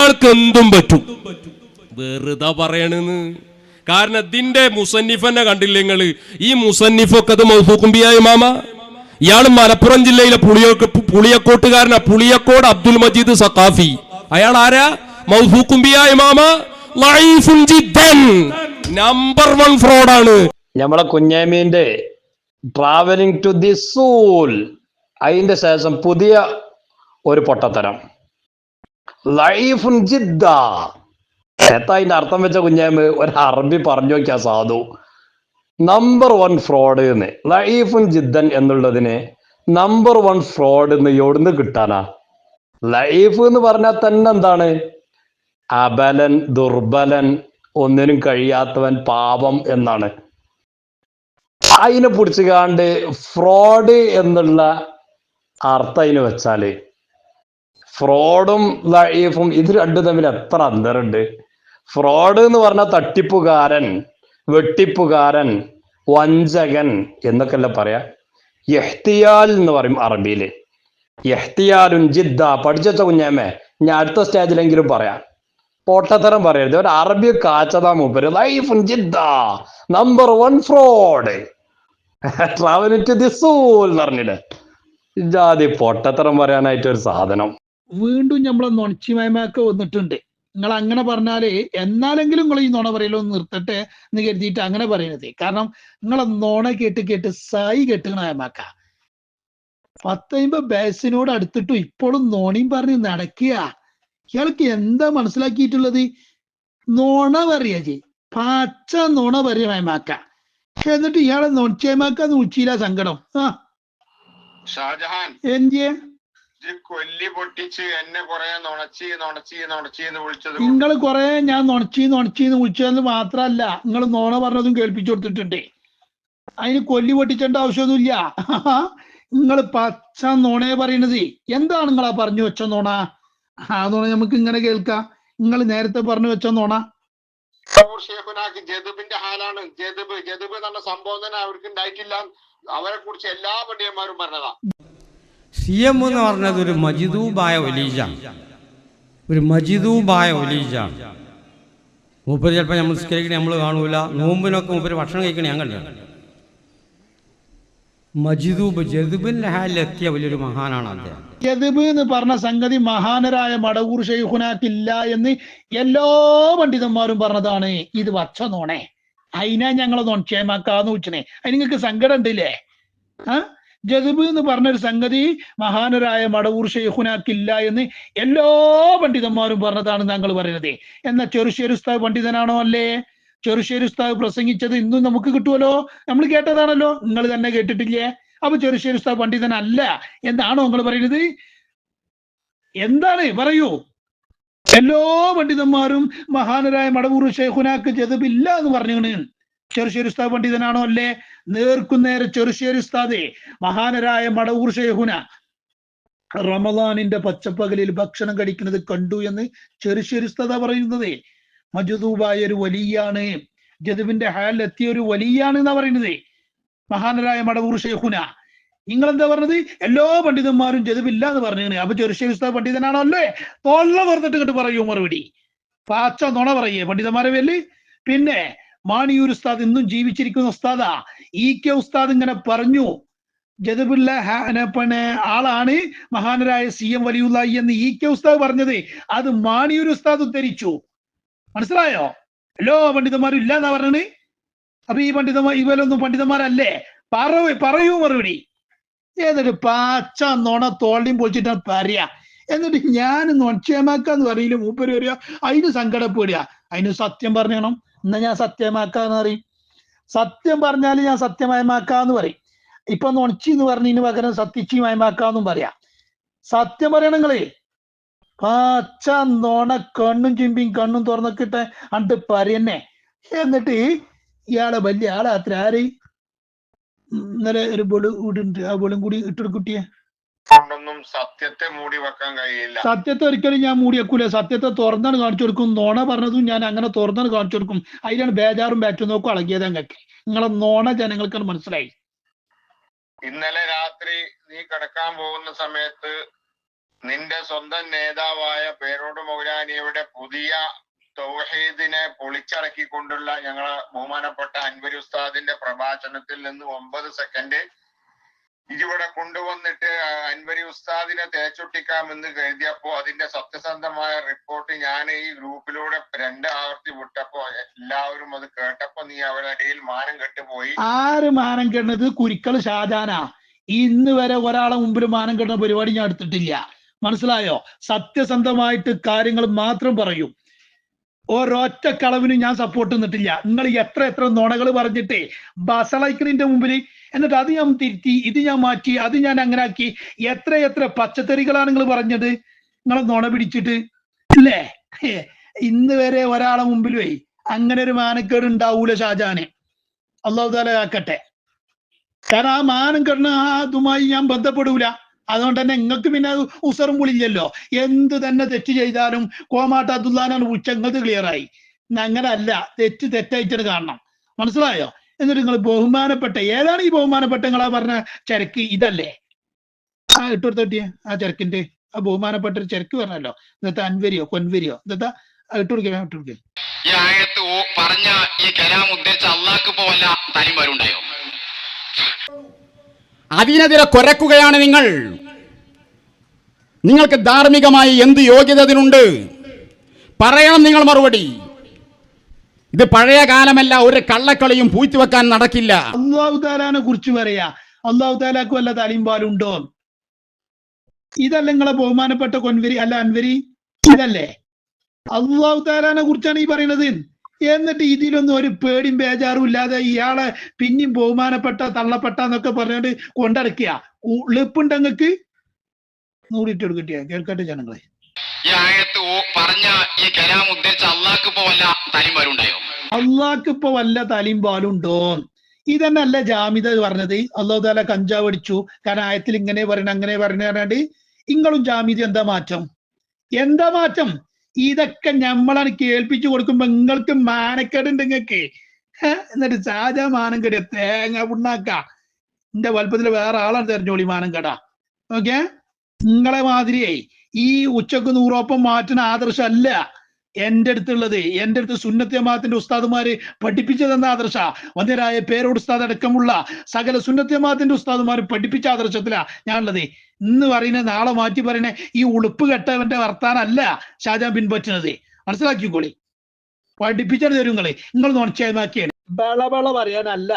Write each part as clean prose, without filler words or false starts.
ഇയാൾക്ക് എന്തും പറ്റും. വെറുതെ പറയണെന്ന്. കാരണം ഇതിന്റെ മുസന്നിഫന്നെ കണ്ടില്ലേ നിങ്ങള്? ഈ മുസന്നിഫൊക്കെ അത് മൗസൂഖും ബിയാ ഇമാമ. ഇയാൾ മലപ്പുറം ജില്ലയിലെ പുളിയക്കോട്ടുകാരനാ. പുളിയക്കോട് അബ്ദുൽ മജീദ് സഖാഫി. അയാൾ ആരാ? മൗസൂഖും ബിയാ ഇമാമ. ലഈഫുൻ ജിദ്ദൻ. നമ്പർ 1 ഫ്രോഡാണ്. നമ്മളെ കുഞ്ഞാമീന്റെ ട്രാവലിംഗ് ടു ദി സൂൽ, അതിന്റെ ശേഷം പുതിയ ഒരു പൊട്ടത്തരം, ലഈഫുൻ ജിദ്ദ. എത്താ അതിന്റെ അർത്ഥം വെച്ച കുഞ്ഞാമ് ഒരു അറബി പറഞ്ഞു നോക്കിയാ സാധു. നമ്പർ 1 ഫ്രോഡ് എന്ന് ലഈഫുൻ ജിദ്ദൻ എന്നുള്ളതിന് നമ്പർ 1 ഫ്രോഡ് എന്ന് എവിടുന്ന് കിട്ടാനാ? ലഈഫ് എന്ന് പറഞ്ഞാൽ തന്നെ എന്താണ്? അബലൻ, ദുർബലൻ, ഒന്നിനും കഴിയാത്തവൻ, പാപം എന്നാണ്. അതിനെ പിടിച്ചുകാണ്ട് ഫ്രോഡ് എന്നുള്ള അർത്ഥം അതിന് വെച്ചാല്, ഫ്രോഡും ലഈഫും ഇത് രണ്ടും തമ്മിൽ എത്ര അന്തരമുണ്ട്. ഫ്രോഡ് എന്ന് പറഞ്ഞാൽ തട്ടിപ്പുകാരൻ, വെട്ടിപ്പുകാരൻ, വഞ്ചകൻ എന്നൊക്കെയല്ലേ പറയാ. ഇഹ്തിയാൽ എന്ന് പറയും അറബിയില്. ഇഹ്തിയാലുൻ ജിദ്ദ. പഠിച്ച കുഞ്ഞാമേ, ഞാൻ അടുത്ത സ്റ്റേജിലെങ്കിലും പറയാം. പൊട്ടത്തരം പറയരുത്. ഒരു അറബി കാച്ചതാ മൂപ്പര്. ലഈഫുൻ Jeddah, number 1 fraud, travelling to the സൂൽ എന്ന് പറഞ്ഞിട്ട് ജാതി പൊട്ടത്തരം പറയാനായിട്ട് ഒരു സാധനം. വീണ്ടും നമ്മളെ നൊണച്ചിമയൊക്കെ വന്നിട്ടുണ്ട്. നിങ്ങൾ അങ്ങനെ പറഞ്ഞാല് എന്നാലെങ്കിലും നിങ്ങൾ ഈ നുണ പറയലോ നിർത്തട്ടെ എന്ന് കരുതിയിട്ട് അങ്ങനെ പറയണത്. കാരണം നിങ്ങളെ നുണ കേട്ട് കേട്ട് സായി കെട്ടുകണ അയമാക്ക. 10-50 വയസ്സിനോട് അടുത്തിട്ടും ഇപ്പോഴും നോണിയും പറഞ്ഞ് നടക്കുക. ഇയാൾക്ക് എന്താ മനസ്സിലാക്കിയിട്ടുള്ളത്? നുണ പറയാ ചെയ്, പച്ച നുണ പറയാ അയമാക്ക. എന്നിട്ട് ഇയാളെ നൊണച്ചയമാക്കാന്ന് ഉച്ചിയില്ല സങ്കടം. ഷാജഹാൻ എന്തിയെ കൊല്ലി പൊട്ടിച്ച് എന്നെ കൊറേ നുണച്ചീന്ന് വിളിച്ചത്? നിങ്ങൾ കൊറേ ഞാൻ നുണച്ചീന്ന് വിളിച്ചതെന്ന് മാത്രല്ല, നിങ്ങൾ നോണ പറഞ്ഞതും കേൾപ്പിച്ചു കൊടുത്തിട്ടുണ്ട്. അതിന് കൊല്ലി പൊട്ടിച്ചേണ്ട ആവശ്യമൊന്നുമില്ല. നിങ്ങൾ പച്ച നോണയെ പറയണത്. എന്താണ് നിങ്ങളാ പറഞ്ഞു വെച്ച നോണ? ആ നോണ നമുക്ക് ഇങ്ങനെ കേൾക്കാം. നിങ്ങൾ നേരത്തെ പറഞ്ഞു വെച്ച നോണ ജദബിന്റെ ഹാലാണ്. ജദബ് എന്ന സംഭവം തന്നെ അവർക്ക് ഉണ്ടായിട്ടില്ല. അവരെ കുറിച്ച് എല്ലാ പണ്ഡിതന്മാരും പറഞ്ഞതാ. സിയം എന്ന് പറഞ്ഞത് ഒരു മജിദൂബായ ഒലീജാണ്. ഒരു മജിദൂബായ ഒലീജാണ്. മൂപ്പര് ചിലപ്പോൾ നമ്മൾ നിസ്കരിക്കണേ നമ്മൾ കാണൂല. നോമ്പിനൊക്കെ മൂപ്പര് ഭക്ഷണം കഴിക്കണേ ഞാൻ കണ്ടു. മജിദൂബ്, ജദുബിന്റെ ഹാലിലെത്തിയ വലിയൊരു മഹാനാണ് അദ്ദേഹം. ജദബ് എന്ന് പറഞ്ഞ സംഗതി മഹാനരായ മടവൂർ ശൈഖുനാക്കില്ല എന്ന് എല്ലാ പണ്ഡിതന്മാരും പറഞ്ഞതാണ്. ഇത് വച്ച നോണേ, അതിനാ ഞങ്ങളെ നൊണച്ചേമാക്കാന്ന് വെച്ചണേ. അതിന് നിങ്ങൾക്ക് സങ്കടം ഉണ്ടല്ലേ? ജദബ് എന്ന് പറഞ്ഞൊരു സംഗതി മഹാനരായ മടവൂർ ശൈഖുനാക്കില്ല എന്ന് എല്ലാ പണ്ഡിതന്മാരും പറഞ്ഞതാണ് ഞങ്ങൾ പറയുന്നത്. എന്നാൽ ചെറുശ്ശേരി ഉസ്താദ് പണ്ഡിതനാണോ? അല്ലേ? ചെറുശ്ശേരി ഉസ്താദ് പ്രസംഗിച്ചത് ഇന്നും നമുക്ക് കിട്ടുമല്ലോ. നമ്മൾ കേട്ടതാണല്ലോ, നിങ്ങൾ തന്നെ കേട്ടിട്ടില്ലേ? അപ്പൊ ചെറുശ്ശേരി ഉസ്താദ് പണ്ഡിതനല്ല എന്നാണോ നിങ്ങൾ പറയുന്നത്? എന്താണ് പറയൂ? എല്ലാ പണ്ഡിതന്മാരും മഹാനരായ മടവൂർ ശൈഖുനാക്ക് ജദബില്ല എന്ന് പറഞ്ഞു. ചെറുശ്ശേരി ഉസ്താദ് പണ്ഡിതനാണോ? അല്ലേ? നേർക്കുനേരെ ചെറുശ്ശേരി ഉസ്താദ് മഹാനരായ മടവൂർ ശൈഖുന റമദാനിന്റെ പച്ചപ്പകലിൽ ഭക്ഷണം കഴിക്കുന്നത് കണ്ടു എന്ന് ചെറുശ്ശേരി ഉസ്താദാ പറയുന്നത്. മജ്ദൂബായ ഒരു വലിയാണ്, ജദബിന്റെ ഹാലിൽ എത്തിയ ഒരു വലിയാണ് എന്നാ പറയുന്നത് മഹാനരായ മടവൂർ ശൈഖുന. നിങ്ങൾ എന്താ പറഞ്ഞത്? എല്ലാ പണ്ഡിതന്മാരും ജദബില്ല എന്ന് പറഞ്ഞു. അപ്പൊ ചെറുശ്ശേരി ഉസ്താദ് പണ്ഡിതനാണോ? അല്ലേ? തൊള്ള പറഞ്ഞിട്ട് കേട്ട് പറയൂ മറുപടി. പാച്ച നുണ പറയേ പണ്ഡിതന്മാരെ പേരില്. പിന്നെ മാണിയൂർ ഉസ്താദ് ഇന്നും ജീവിച്ചിരിക്കുന്ന ഉസ്താദാ. കെ ഉസ്താദ് ഇങ്ങനെ പറഞ്ഞു, ജദബുല്ല പിന്നെ ആളാണ് മഹാനരായ CM വലിയുല്ലാഹി എന്ന് കെ ഉസ്താദ് പറഞ്ഞത്. അത് മാണിയൂർ ഉസ്താദ് ഉദ്ധരിച്ചു. മനസ്സിലായോ? എല്ലാ പണ്ഡിതന്മാരും ഇല്ല എന്നാ പറഞ്ഞത്. അപ്പൊ ഈ ഇവരൊന്നും പണ്ഡിതന്മാരല്ലേ? പറയൂ മറുപടി. എന്നിട്ട് പാച്ച നുണ തോളിയും പൊളിച്ചിട്ടാണ് പറയാ. എന്നിട്ട് ഞാൻ നൊണച്ചേമാക്കാന്ന് പറയില്ല. മൂപ്പര് വരിക, അതിന് സങ്കടപ്പെടുക. അതിന് സത്യം പറഞ്ഞണം. എന്നാ ഞാൻ സത്യമാക്കാന്ന് പറയും. സത്യം പറഞ്ഞാല് ഞാൻ സത്യമയമാക്കാന്ന് പറയും. ഇപ്പൊ നൊണച്ചി എന്ന് പറഞ്ഞതിന് പകരം സത്യച്ചി മയമാക്കാന്നും പറയാം. സത്യം പറയണങ്ങളേ. പാച്ച നോണ കണ്ണും ചിമ്പിയും കണ്ണും തുറന്നൊക്കിട്ടെ അണ്ട് പറയന്നെ. എന്നിട്ട് ഇയാളെ വലിയ ആളെ അത്ര ആര് ഇന്നലെ ഒരു ബോള് കൂടിണ്ട്, ആ ബോളും കൂടി ഇട്ടെടുക്കുട്ടിയെ. സത്യത്തെ മൂടി വെക്കാൻ കഴിയില്ല. സത്യത്തെ ഒരിക്കലും ഞാൻ മൂടി വെക്കൂല. സത്യത്തെ തുറന്നാണ് കാണിച്ചു കൊടുക്കും. നോണ പറഞ്ഞതും ഞാൻ അങ്ങനെ തുറന്നാണ് കാണിച്ചു കൊടുക്കും. അതിലാണ് ബേജാറും ബാറ്റും നോക്കും അളകിയത്. അങ്ങക്ക് നിങ്ങളെ നോണ ജനങ്ങൾക്കാണ് മനസ്സിലായി. ഇന്നലെ രാത്രി നീ കിടക്കാൻ പോകുന്ന സമയത്ത് നിന്റെ സ്വന്തം നേതാവായ പേരോട് മൗലാനിയുടെ പുതിയ തൗഹീദിനെ പൊളിച്ചടക്കിക്കൊണ്ടുള്ള ഞങ്ങളെ ബഹുമാനപ്പെട്ട അൻവരി ഉസ്താദിന്റെ പ്രഭാഷണത്തിൽ നിന്ന് 9 സെക്കൻഡ് ഇതിവിടെ കൊണ്ടുവന്നിട്ട് അൻവരി ഉസ്താദിനെ തേച്ചൊട്ടിക്കാമെന്ന് കരുതിയപ്പോ അതിന്റെ സത്യസന്ധമായ റിപ്പോർട്ട് ഞാൻ ഈ ഗ്രൂപ്പിലൂടെ 2 ആവർത്തി വിട്ടപ്പോ എല്ലാവരും അത് കേട്ടപ്പോ നീ അവരുടെ ഇടയിൽ മാനം കെട്ടുപോയി. ആര് മാനം കെടുന്നത്? കുരിക്കള് ഷാജാനാ. ഇന്ന് വരെ ഒരാളെ മുമ്പിൽ മാനം കെടുന്ന പരിപാടി ഞാൻ എടുത്തിട്ടില്ല. മനസ്സിലായോ? സത്യസന്ധമായിട്ട് കാര്യങ്ങൾ മാത്രം പറയും. ഒരൊറ്റ കളവിന് ഞാൻ സപ്പോർട്ട് നിന്നിട്ടില്ല. നിങ്ങൾ എത്ര നുണകൾ പറഞ്ഞിട്ടേ ബസളൈക്കണിന്റെ മുമ്പിൽ, എന്നിട്ട് അത് ഞാൻ തിരുത്തി, ഇത് ഞാൻ മാറ്റി, അത് ഞാൻ അങ്ങനെ ആക്കി, എത്ര പച്ചത്തറികളാണ് നിങ്ങൾ പറഞ്ഞത് നിങ്ങളെ നുണ പിടിച്ചിട്ട് അല്ലേ? ഇന്ന് വരെ ഒരാളെ മുമ്പിലേ അങ്ങനെ ഒരു മാനക്കേട് ഉണ്ടാവൂല ഷാജാന്. അള്ളാഹു താല ആക്കട്ടെ. കാരണം ആ മാനം കെടുന്ന അതുമായി ഞാൻ ബന്ധപ്പെടൂല. അതുകൊണ്ട് തന്നെ നിങ്ങൾക്ക് പിന്നെ അത് ഉസറും പുളില്ലല്ലോ. എന്ത് തന്നെ തെറ്റ് ചെയ്താലും കോമാട്ട അബ്ദുല്ലാനാണ് ഉച്ചങ്ങൾക്ക് ക്ലിയറായി. അങ്ങനെ അല്ല, തെറ്റായിട്ടാണ് കാണണം. മനസ്സിലായോ? എന്നിട്ട് നിങ്ങൾ ബഹുമാനപ്പെട്ട ഏതാണ് ഈ ബഹുമാനപ്പെട്ട നിങ്ങളാ പറഞ്ഞ ചരക്ക്? ഇതല്ലേ? ആ ഇട്ടുകൊടുത്തിയ ആ ചരക്കിന്റെ ആ ബഹുമാനപ്പെട്ട ഒരു ചരക്ക് പറഞ്ഞല്ലോ. ഇന്നത്തെ അൻവരിയോ കൊൻവരിയോ ഇന്നത്തെ ഇട്ടുകൊടുക്കുക. ഈ ആയത്ത് പറഞ്ഞ ഈ കലാം ഉദ്ധരിച്ച അള്ളാഹ്ക്ക് പോവല്ല തനിമാരുണ്ടായോ? അതിനെതിരെ കുരക്കുകയാണ് നിങ്ങൾ. നിങ്ങൾക്ക് ധാർമ്മികമായി എന്ത് യോഗ്യത അതിനുണ്ട്? പറയണം നിങ്ങൾ മറുപടി. ഇത് പഴയ കാലമല്ല, ഒരു കള്ളക്കളിയും പൂഴ്ത്തിവെക്കാൻ നടക്കില്ല. അള്ളാഹു താലാനെ കുറിച്ച് പറയാ. അള്ളാഹു താലാക്ക് വല്ല തലിമ്പാലുണ്ടോ? ഇതല്ല നിങ്ങളെ ബഹുമാനപ്പെട്ട കൊൻവരി അല്ല അൻവരി, ഇതല്ലേ? അള്ളാഹു താലാനെ കുറിച്ചാണ് ഈ പറയുന്നത്. എന്നിട്ട് ഇതിലൊന്നും ഒരു പേടിയും ബേജാറും ഇല്ലാതെ ഇയാളെ പിന്നെയും ബഹുമാനപ്പെട്ട തള്ളപ്പെട്ട എന്നൊക്കെ പറഞ്ഞിട്ട് കൊണ്ടടക്കുക. ഉളിപ്പുണ്ടെങ്ങൾക്ക് നൂറിട്ട് കിട്ടിയ കേൾക്കട്ടെ ജനങ്ങളെ. ഈ ആയത്ത് പറഞ്ഞ ഈ കലാം ഉദ്ധരിച്ച അള്ളാഹ്ക്ക് പോവല്ല തനിമാരുണ്ടായോ? അള്ളാഹ്ക്ക് ഇപ്പൊ വല്ല തലിയും പാലും ഉണ്ടോ? ഇതന്നെ അല്ല ജാമിദ പറഞ്ഞത്. അള്ളാഹു താല കഞ്ചാവ് അടിച്ചു കാരണം ആയത്തിൽ ഇങ്ങനെ പറയണ അങ്ങനെ പറഞ്ഞാണ്ട് ഇങ്ങളും ജാമിദ എന്താ മാറ്റം? ഇതൊക്കെ നമ്മളാണ് കേൾപ്പിച്ചു കൊടുക്കുമ്പോ നിങ്ങൾക്ക് മാനക്കേടുണ്ട് നിങ്ങൾക്ക്. എന്നിട്ട് സാജാ മാനം കെടിയ തേങ്ങ പുണ്ണാക്ക എന്റെ വലുപ്പത്തിൽ വേറെ ആളാണ് തെരഞ്ഞോളി മാനം കട. ഓക്കെ, നിങ്ങളെ മാതിരിയേ ഈ ഉച്ചക്ക് 100 മാറ്റുന്ന ആദർശം അല്ല എന്റെ അടുത്തുള്ളത്. എന്റെ അടുത്ത് സുന്നത്ത് ജമാഅത്തിന്റെ ഉസ്താദുമാര് പഠിപ്പിച്ചു തന്ന ആദർശ, വന്യരായ പേരോട് ഉസ്താദ് അടക്കമുള്ള സകല സുന്നത്ത് ജമാഅത്തിന്റെ ഉസ്താദുമാര് പഠിപ്പിച്ച ആദർശത്തിലാ ഞാനുള്ളത്. ഇന്ന് പറയുന്ന നാളെ മാറ്റി പറയുന്ന ഈ ഉളുപ്പ് കെട്ടവന്റെ വർത്താനല്ല ഷാജാൻ പിൻപറ്റുന്നത്. മനസ്സിലാക്കിക്കോളി. പഠിപ്പിച്ചാൽ തരും നിങ്ങൾ നോണിച്ചാക്കിയാണ്. ബളബള പറയാനല്ല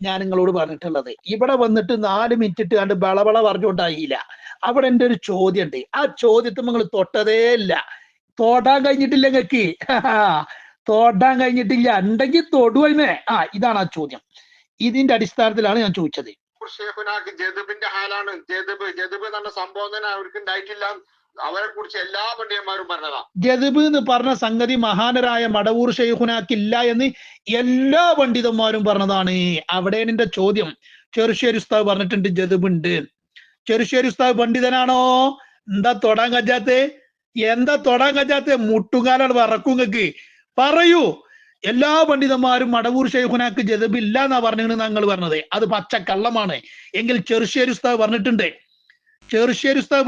ഞാൻ നിങ്ങളോട് പറഞ്ഞിട്ടുള്ളത്. ഇവിടെ വന്നിട്ട് 4 മിനിറ്റ് ഇട്ട് കണ്ട് ബളബള പറഞ്ഞുകൊണ്ടായില്ല. അവിടെ എൻ്റെ ഒരു ചോദ്യം ഉണ്ട്. ആ ചോദ്യത്തിൽ നിങ്ങൾ തൊട്ടതേ ഇല്ല. തൊടാൻ കഴിഞ്ഞിട്ടില്ല നിങ്ങൾക്ക്. തൊടാൻ കഴിഞ്ഞിട്ടില്ല. ഉണ്ടെങ്കിൽ തൊടുവന്നെ. ഇതാണ് ആ ചോദ്യം. ഇതിന്റെ അടിസ്ഥാനത്തിലാണ് ഞാൻ ചോദിച്ചത്. ഷെയ്ഖുനാക്ക് ജദബിന്റെ ഹാലാണ്. ജദബ് എന്ന സംഭവം തന്നെ അവർക്ക് ഉണ്ടായിട്ടില്ല. അവരെ കുറിച്ച് എല്ലാ പണ്ഡിതന്മാരും പറഞ്ഞതാ. ജദബ് എന്ന് പറഞ്ഞ സംഗതി മഹാനരായ മടവൂർ ഷെയ്ഖുനാക്കില്ല എന്ന് എല്ലാ പണ്ഡിതന്മാരും പറഞ്ഞതാണ്. അവിടെയാണ് എന്റെ ചോദ്യം. ചെറുശ്ശേരി ഉസ്താദ് പറഞ്ഞിട്ടുണ്ട് ജദബ് ഉണ്ട്. ചെറുശ്ശേരി ഉസ്താദ് പണ്ഡിതനാണോ? എന്താ തൊടാൻ കജാത്തെ? മുട്ടുകാലാണ് വറക്കുങ്ങൾക്ക് പറയൂ. എല്ലാ പണ്ഡിതന്മാരും മടവൂർ ഷെയ്ഖുനാക്ക് ജദബ് ഇല്ല എന്നാ പറഞ്ഞാണ് ഞങ്ങൾ പറഞ്ഞത്. അത് പച്ചക്കള്ളമാണ്. എങ്കിൽ ചെറുശ്ശേരി ഉസ്താദ്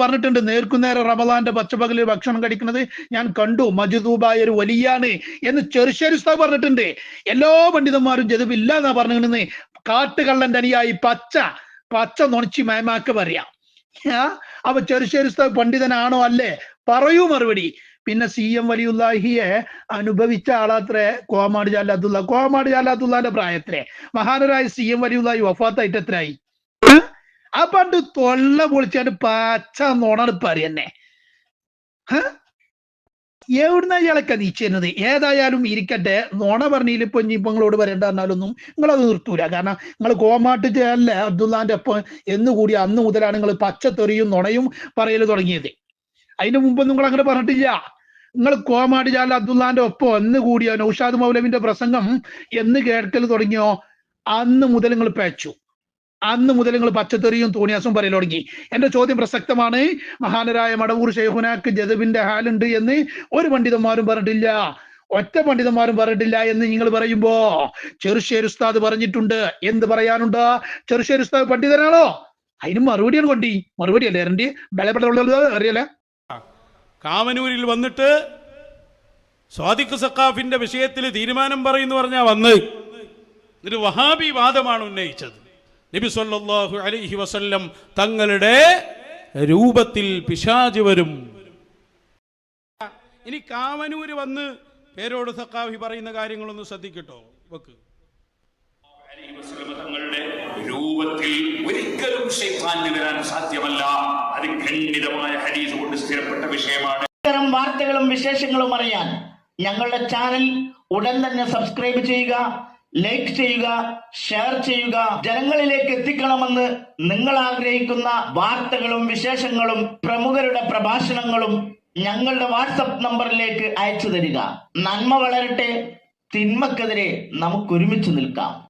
പറഞ്ഞിട്ടുണ്ട് നേർക്കുനേരം റമദാന്റെ പച്ചപ്പകലിൽ ഭക്ഷണം കഴിക്കുന്നത് ഞാൻ കണ്ടു, മജ്ദൂബായ ഒരു വലിയാണ് എന്ന് ചെറുശ്ശേരി ഉസ്താദ് പറഞ്ഞിട്ടുണ്ട്. എല്ലാ പണ്ഡിതന്മാരും ജദബ് ഇല്ല എന്നാ പറഞ്ഞിരുന്നത്. കാട്ടുകള്ളന്റെ അനുയായി പച്ച നൊണിച്ച് മയമാക്ക് പറയാം. അപ്പൊ ചെറുശ്ശേരി ഉസ്താദ് പണ്ഡിതനാണോ അല്ലേ? പറയൂ മറുപടി. പിന്നെ CM വലിയുല്ലാഹിയെ അനുഭവിച്ച ആളാത്രേ കോമാട് ജാലത്തുള്ളാന്റെ പ്രായത്തിലെ മഹാനരായ CM വലിയുല്ലാഹി വഫാത്തായിട്ട് എത്രയായി? ആ പണ്ട് തൊള്ള പൊളിച്ചാണ്ട് പച്ച നോണാണ് പറയന്നെ. എവിടുന്ന ഇയാളൊക്കെ നീച്ചുന്നത്? ഏതായാലും ഇരിക്കട്ടെ. നോണ പറഞ്ഞില്ല. ഇപ്പൊ നിങ്ങളോട് പറയണ്ട പറഞ്ഞാലൊന്നും നിങ്ങളത് നിർത്തൂല. കാരണം നിങ്ങൾ കോമാട്ട് അല്ല അബ്ദുല്ലാന്റെ ഒപ്പം എന്നുകൂടി അന്ന് മുതലാണ് നിങ്ങൾ പച്ചത്തെറിയും നുണയും പറയൽ തുടങ്ങിയത്. അതിന് മുമ്പ് നിങ്ങൾ അങ്ങനെ പറഞ്ഞിട്ടില്ല. നിങ്ങൾ കോമാട് ജാല അബ്ദുല്ലാന്റെ ഒപ്പം എന്ന് കൂടിയോ നൗഷാദ് മൗലവിന്റെ പ്രസംഗം എന്ന് കേൾക്കൽ തുടങ്ങിയോ അന്ന് മുതൽ നിങ്ങൾ പേച്ചു. അന്ന് മുതൽ നിങ്ങൾ പച്ചത്തെറിയും തോണിയാസും പറയൽ തുടങ്ങി. എന്റെ ചോദ്യം പ്രസക്തമാണ്. മഹാനരായ മടവൂർ ഷെയ്ഖുനാക്ക് ജദബിന്റെ ഹാലുണ്ട് എന്ന് ഒരു പണ്ഡിതന്മാരും പറഞ്ഞിട്ടില്ല. ഒറ്റ പണ്ഡിതന്മാരും പറഞ്ഞിട്ടില്ല എന്ന് നിങ്ങൾ പറയുമ്പോ ചെറുശ്ശേരി ഉസ്താദ് പറഞ്ഞിട്ടുണ്ട്. എന്ത് പറയാനുണ്ട്? ചെറുശ്ശേരി ഉസ്താദ് പണ്ഡിതനാണോ? അതിന് മറുപടിയാണ് മറുപടി അല്ലേ അറിയല്ലേ? കാമനൂരിൽ വന്നിട്ട് സ്വാദിഖ് സഖാഫിന്റെ വിഷയത്തിൽ തീരുമാനം പറയുന്നു പറഞ്ഞാൽ വന്ന് ഒരു വഹാബി വാദമാണ് ഉന്നയിച്ചത്. നബി സല്ലല്ലാഹു അലൈഹി വസല്ലം തങ്ങളുടെ രൂപത്തിൽ പിശാച് വരും. ഇനി കാമനൂര് വന്ന് പേരോട് സഖാഫി പറയുന്ന കാര്യങ്ങളൊന്ന് ശ്രദ്ധിക്കട്ടോ. വെക്ക്. തങ്ങളുടെ രൂപത്തിൽ ഒരിക്കലും ശൈത്താന് വരാൻ സാധ്യമല്ല. അത് ഖണ്ഡിതമായ ഹദീസ് കൊണ്ട് സ്ഥിരപ്പെട്ട വിഷയമാണ്. ഇത്തരം വാർത്തകളും വിശേഷങ്ങളും അറിയാൻ ഞങ്ങളുടെ ചാനൽ ഉടൻ തന്നെ സബ്സ്ക്രൈബ് ചെയ്യുക, ലൈക്ക് ചെയ്യുക, ഷെയർ ചെയ്യുക. ജനങ്ങളിലേക്ക് എത്തിക്കണമെന്ന് നിങ്ങൾ ആഗ്രഹിക്കുന്ന വാർത്തകളും വിശേഷങ്ങളും പ്രമുഖരുടെ പ്രഭാഷണങ്ങളും ഞങ്ങളുടെ വാട്സപ്പ് നമ്പറിലേക്ക് അയച്ചു തരിക. നന്മ വളരട്ടെ, തിന്മക്കെതിരെ നമുക്ക് ഒരുമിച്ച് നിൽക്കാം.